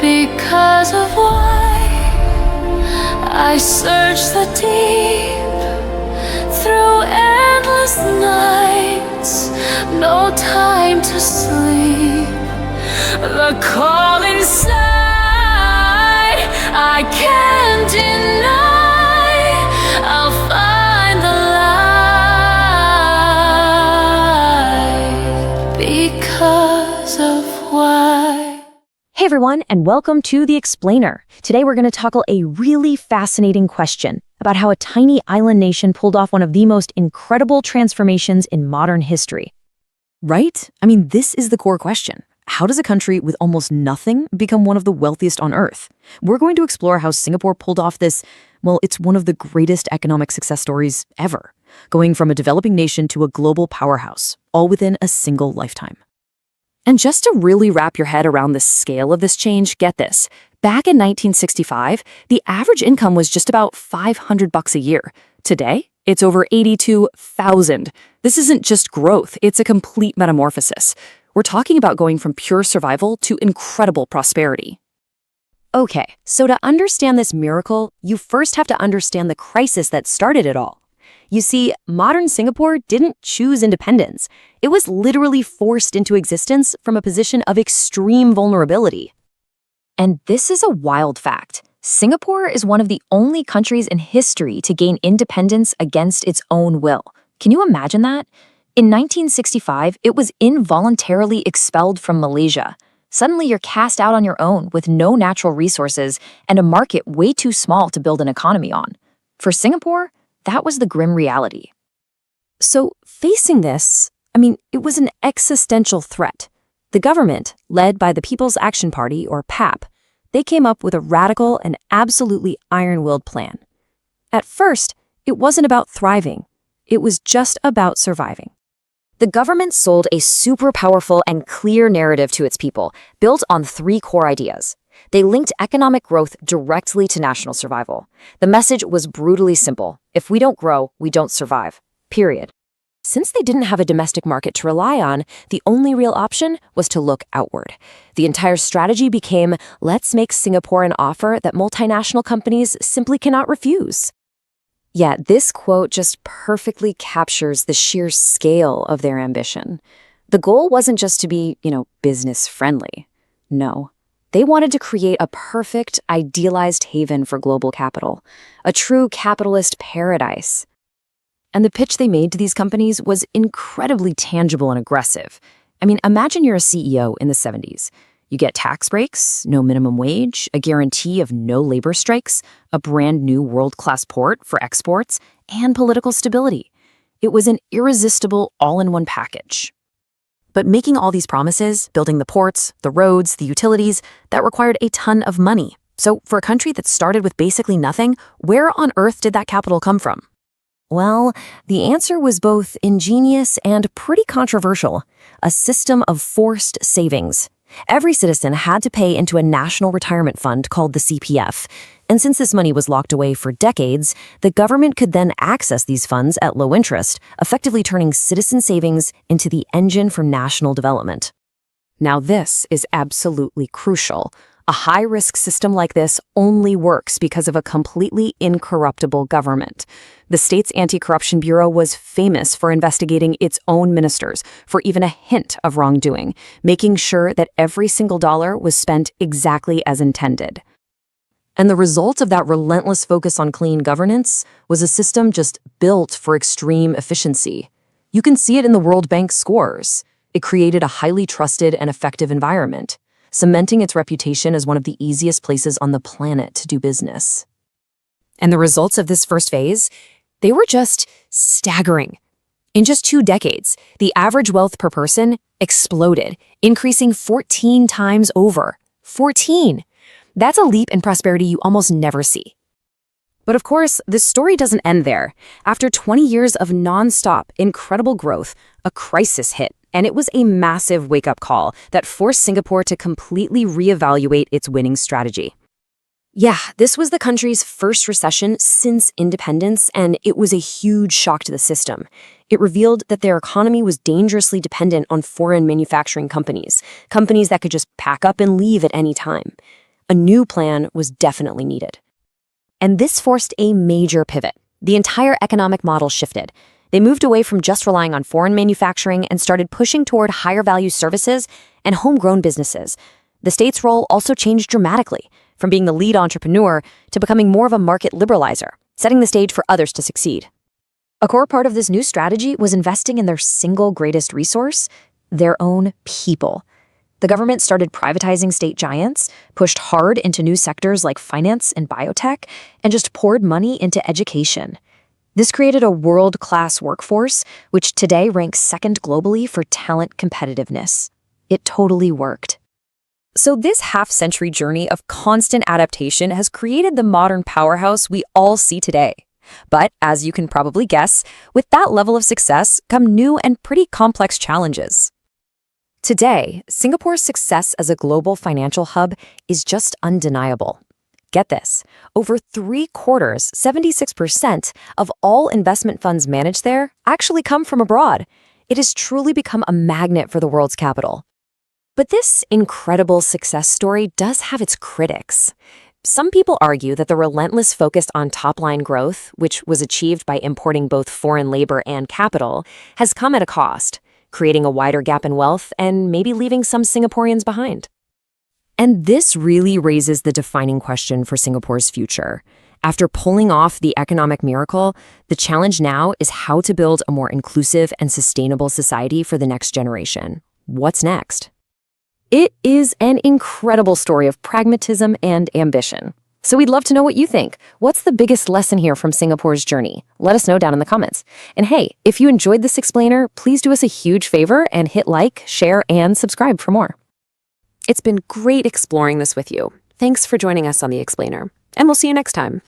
Because of why I search the deep through endless nights, no time to sleep. The call inside I can't deny. I'll find the light because of why. Hey everyone, and welcome to The Explainer. Today we're going to tackle a really fascinating question about how a tiny island nation pulled off one of the most incredible transformations in modern history. Right? I mean, this is the core question. How does a country with almost nothing become one of the wealthiest on Earth? We're going to explore how Singapore pulled off this, well, it's one of the greatest economic success stories ever, going from a developing nation to a global powerhouse, all within a single lifetime. And just to really wrap your head around the scale of this change, get this. Back in 1965, the average income was just about $500 a year. Today, it's over 82,000. This isn't just growth, it's a complete metamorphosis. We're talking about going from pure survival to incredible prosperity. Okay, so to understand this miracle, you first have to understand the crisis that started it all. You see, modern Singapore didn't choose independence. It was literally forced into existence from a position of extreme vulnerability. And this is a wild fact. Singapore is one of the only countries in history to gain independence against its own will. Can you imagine that? In 1965, it was involuntarily expelled from Malaysia. Suddenly, you're cast out on your own with no natural resources and a market way too small to build an economy on. For Singapore, that was the grim reality. So, facing this, it was an existential threat. The government, led by the People's Action Party, or PAP, they came up with a radical and absolutely iron-willed plan. At first, it wasn't about thriving. It was just about surviving. The government sold a super powerful and clear narrative to its people, built on three core ideas. They linked economic growth directly to national survival. The message was brutally simple. If we don't grow, we don't survive. Period. Since they didn't have a domestic market to rely on, the only real option was to look outward. The entire strategy became, let's make Singapore an offer that multinational companies simply cannot refuse. Yeah, this quote just perfectly captures the sheer scale of their ambition. The goal wasn't just to be, business-friendly. No. They wanted to create a perfect, idealized haven for global capital, a true capitalist paradise. And the pitch they made to these companies was incredibly tangible and aggressive. Imagine you're a CEO in the 70s. You get tax breaks, no minimum wage, a guarantee of no labor strikes, a brand new world-class port for exports, and political stability. It was an irresistible all-in-one package. But making all these promises, building the ports, the roads, the utilities, that required a ton of money. So for a country that started with basically nothing, where on earth did that capital come from? Well, the answer was both ingenious and pretty controversial: a system of forced savings. Every citizen had to pay into a national retirement fund called the CPF, and since this money was locked away for decades, the government could then access these funds at low interest, effectively turning citizen savings into the engine for national development. Now this is absolutely crucial. A high-risk system like this only works because of a completely incorruptible government. The state's anti-corruption bureau was famous for investigating its own ministers for even a hint of wrongdoing, making sure that every single dollar was spent exactly as intended. And the result of that relentless focus on clean governance was a system just built for extreme efficiency. You can see it in the World Bank scores. It created a highly trusted and effective environment, cementing its reputation as one of the easiest places on the planet to do business. And the results of this first phase, they were just staggering. In just 2 decades, the average wealth per person exploded, increasing 14 times over. 14! That's a leap in prosperity you almost never see. But of course, this story doesn't end there. After 20 years of non-stop, incredible growth, a crisis hit. And it was a massive wake-up call that forced Singapore to completely reevaluate its winning strategy. Yeah, this was the country's first recession since independence, and it was a huge shock to the system. It revealed that their economy was dangerously dependent on foreign manufacturing companies that could just pack up and leave at any time. A new plan was definitely needed. And this forced a major pivot. The entire economic model shifted. They moved away from just relying on foreign manufacturing and started pushing toward higher value services and homegrown businesses. The state's role also changed dramatically, from being the lead entrepreneur to becoming more of a market liberalizer, setting the stage for others to succeed. A core part of this new strategy was investing in their single greatest resource, their own people. The government started privatizing state giants, pushed hard into new sectors like finance and biotech, and just poured money into education. This created a world-class workforce, which today ranks second globally for talent competitiveness. It totally worked. So this half-century journey of constant adaptation has created the modern powerhouse we all see today. But, as you can probably guess, with that level of success come new and pretty complex challenges. Today, Singapore's success as a global financial hub is just undeniable. Get this, over 3/4, 76% of all investment funds managed there actually come from abroad. It has truly become a magnet for the world's capital. But this incredible success story does have its critics. Some people argue that the relentless focus on top-line growth, which was achieved by importing both foreign labor and capital, has come at a cost, creating a wider gap in wealth and maybe leaving some Singaporeans behind. And this really raises the defining question for Singapore's future. After pulling off the economic miracle, the challenge now is how to build a more inclusive and sustainable society for the next generation. What's next? It is an incredible story of pragmatism and ambition. So we'd love to know what you think. What's the biggest lesson here from Singapore's journey? Let us know down in the comments. And hey, if you enjoyed this explainer, please do us a huge favor and hit like, share, and subscribe for more. It's been great exploring this with you. Thanks for joining us on The Explainer, and we'll see you next time.